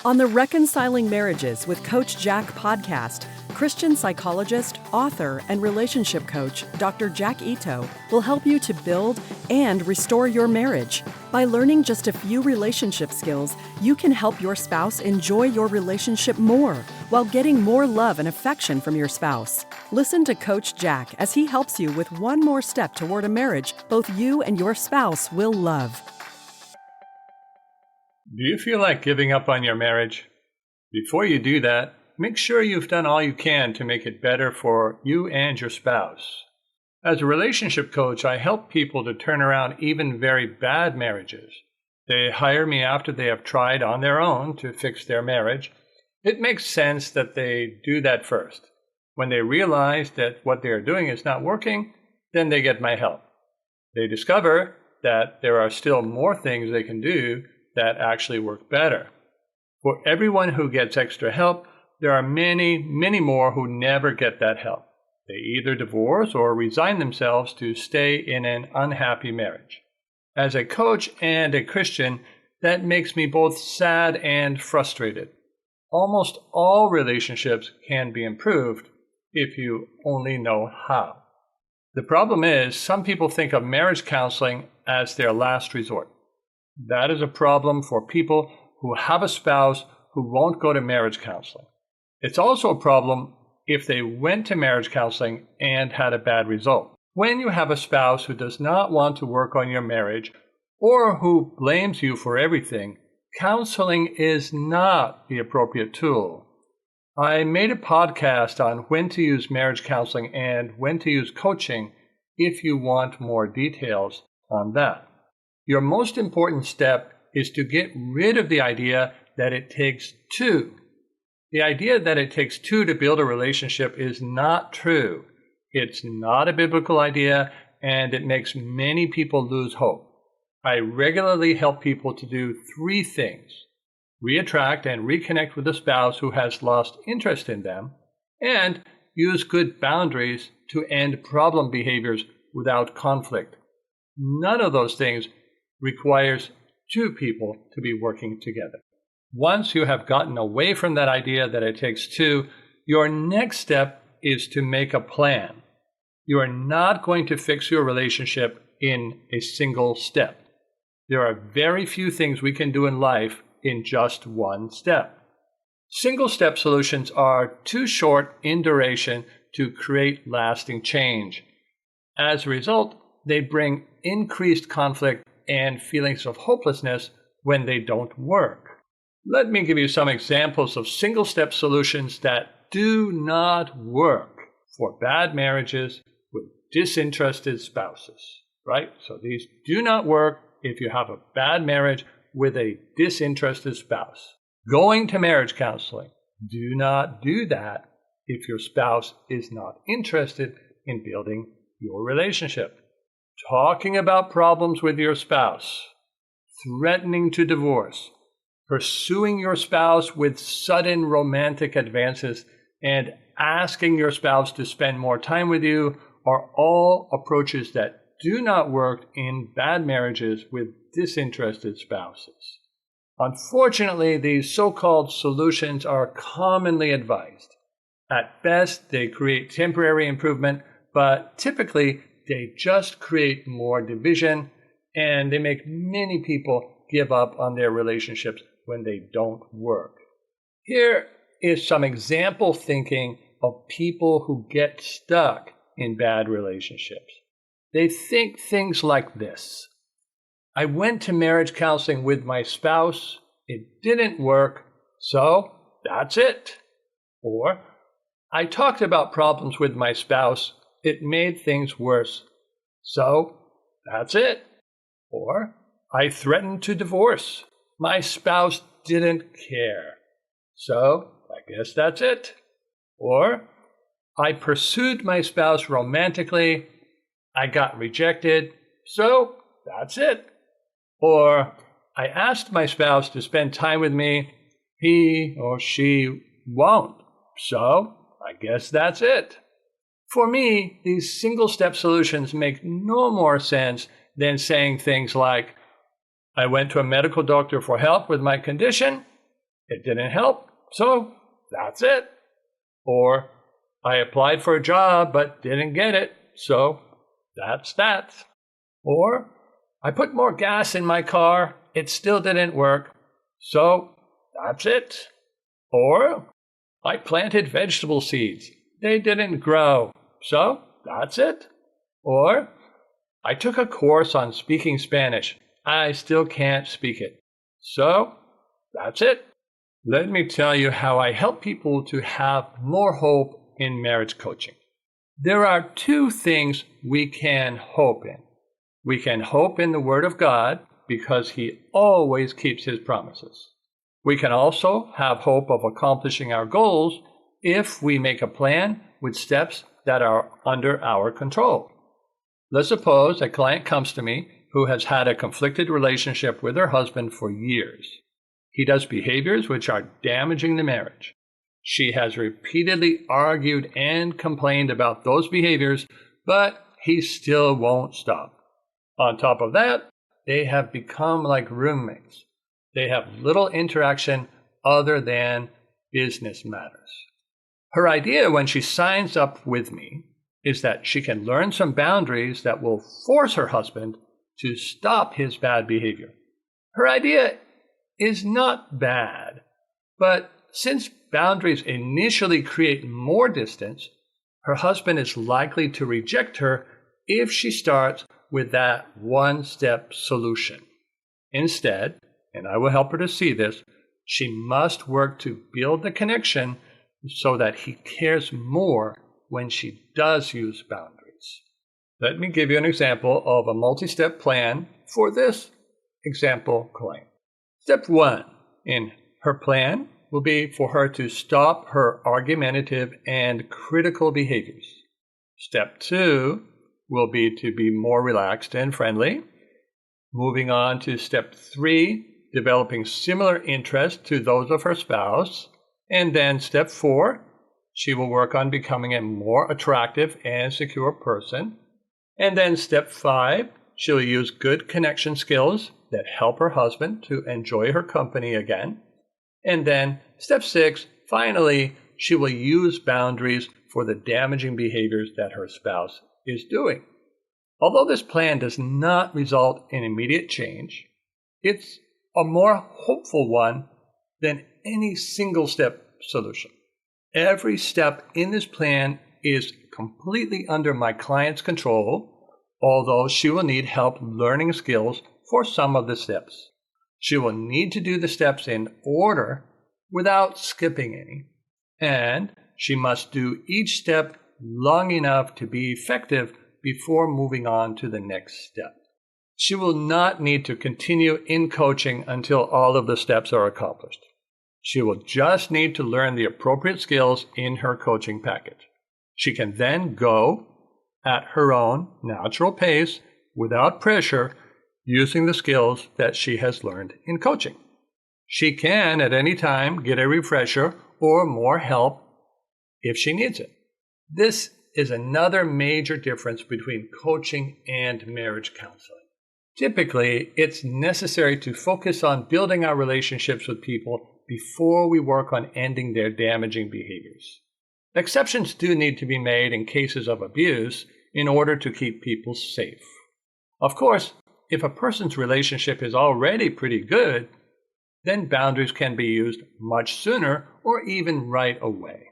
On the Reconciling Marriages with Coach Jack podcast, Christian psychologist, author, and relationship coach Dr. Jack Ito will help you to build and restore your marriage. By learning just a few relationship skills, you can help your spouse enjoy your relationship more while getting more love and affection from your spouse. Listen to Coach Jack as he helps you with one more step toward a marriage both you and your spouse will love. Do you feel like giving up on your marriage? Before you do that, make sure you've done all you can to make it better for you and your spouse. As a relationship coach, I help people to turn around even very bad marriages. They hire me after they have tried on their own to fix their marriage. It makes sense that they do that first. When they realize that what they are doing is not working, then they get my help. They discover that there are still more things they can do that actually work better. For everyone who gets extra help, there are many, many more who never get that help. They either divorce or resign themselves to stay in an unhappy marriage. As a coach and a Christian, that makes me both sad and frustrated. Almost all relationships can be improved if you only know how. The problem is, some people think of marriage counseling as their last resort. That is a problem for people who have a spouse who won't go to marriage counseling. It's also a problem if they went to marriage counseling and had a bad result. When you have a spouse who does not want to work on your marriage or who blames you for everything, counseling is not the appropriate tool. I made a podcast on when to use marriage counseling and when to use coaching if you want more details on that. Your most important step is to get rid of the idea that it takes two. The idea that it takes two to build a relationship is not true. It's not a biblical idea, and it makes many people lose hope. I regularly help people to do three things: reattract and reconnect with a spouse who has lost interest in them, and use good boundaries to end problem behaviors without conflict. None of those things requires two people to be working together. Once you have gotten away from that idea that it takes two, your next step is to make a plan. You are not going to fix your relationship in a single step. There are very few things we can do in life in just one step. Single-step solutions are too short in duration to create lasting change. As a result, they bring increased conflict and feelings of hopelessness when they don't work. Let me give you some examples of single-step solutions that do not work for bad marriages with disinterested spouses, right? So these do not work if you have a bad marriage with a disinterested spouse. Going to marriage counseling. Do not do that if your spouse is not interested in building your relationship. Talking about problems with your spouse, threatening to divorce, pursuing your spouse with sudden romantic advances, and asking your spouse to spend more time with you are all approaches that do not work in bad marriages with disinterested spouses. Unfortunately, these so-called solutions are commonly advised. At best, they create temporary improvement, but typically they just create more division, and they make many people give up on their relationships when they don't work. Here is some example thinking of people who get stuck in bad relationships. They think things like this: I went to marriage counseling with my spouse, it didn't work, so that's it. Or, I talked about problems with my spouse, it made things worse, so that's it. Or, I threatened to divorce, my spouse didn't care, so I guess that's it. Or, I pursued my spouse romantically, I got rejected, so that's it. Or, I asked my spouse to spend time with me, he or she won't, so I guess that's it. For me, these single-step solutions make no more sense than saying things like, I went to a medical doctor for help with my condition, It didn't help, so that's it. Or I applied for a job but didn't get it, so that's that. Or I put more gas in my car, it still didn't work, so that's it. Or I planted vegetable seeds, they didn't grow, so that's it. Or I took a course on speaking Spanish, I still can't speak it, so that's it. Let me tell you how I help people to have more hope in marriage coaching. There are two things we can hope in. We can hope in the Word of God because He always keeps His promises. We can also have hope of accomplishing our goals if we make a plan with steps that are under our control. Let's suppose a client comes to me who has had a conflicted relationship with her husband for years. He does behaviors which are damaging the marriage. She has repeatedly argued and complained about those behaviors, but he still won't stop. On top of that, they have become like roommates. They have little interaction other than business matters. Her idea when she signs up with me is that she can learn some boundaries that will force her husband to stop his bad behavior. Her idea is not bad, but since boundaries initially create more distance, her husband is likely to reject her if she starts with that one-step solution. Instead, and I will help her to see this, she must work to build the connection so that he cares more when she does use boundaries. Let me give you an example of a multi-step plan for this example client. Step 1 in her plan will be for her to stop her argumentative and critical behaviors. Step 2 will be to be more relaxed and friendly. Moving on to step 3, developing similar interests to those of her spouse. And then step 4, she will work on becoming a more attractive and secure person. And then step 5, she'll use good connection skills that help her husband to enjoy her company again. And then step 6, finally, she will use boundaries for the damaging behaviors that her spouse is doing. Although this plan does not result in immediate change, it's a more hopeful one than any single step solution. Every step in this plan is completely under my client's control, although she will need help learning skills for some of the steps. She will need to do the steps in order without skipping any, and she must do each step long enough to be effective before moving on to the next step. She will not need to continue in coaching until all of the steps are accomplished. She will just need to learn the appropriate skills in her coaching package. She can then go at her own natural pace without pressure, using the skills that she has learned in coaching. She can at any time get a refresher or more help if she needs it. This is another major difference between coaching and marriage counseling. Typically, it's necessary to focus on building our relationships with people before we work on ending their damaging behaviors. Exceptions do need to be made in cases of abuse in order to keep people safe. Of course, if a person's relationship is already pretty good, then boundaries can be used much sooner or even right away.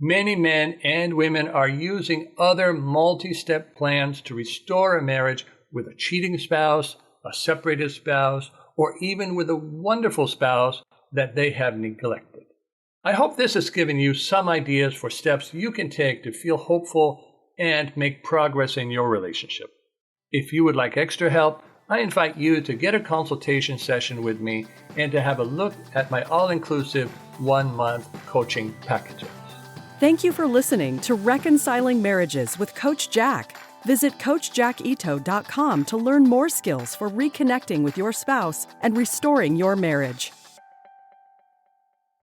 Many men and women are using other multi-step plans to restore a marriage with a cheating spouse, a separated spouse, or even with a wonderful spouse that they have neglected. I hope this has given you some ideas for steps you can take to feel hopeful and make progress in your relationship. If you would like extra help, I invite you to get a consultation session with me and to have a look at my all-inclusive 1-month coaching packages. Thank you for listening to Reconciling Marriages with Coach Jack. Visit CoachJackIto.com to learn more skills for reconnecting with your spouse and restoring your marriage.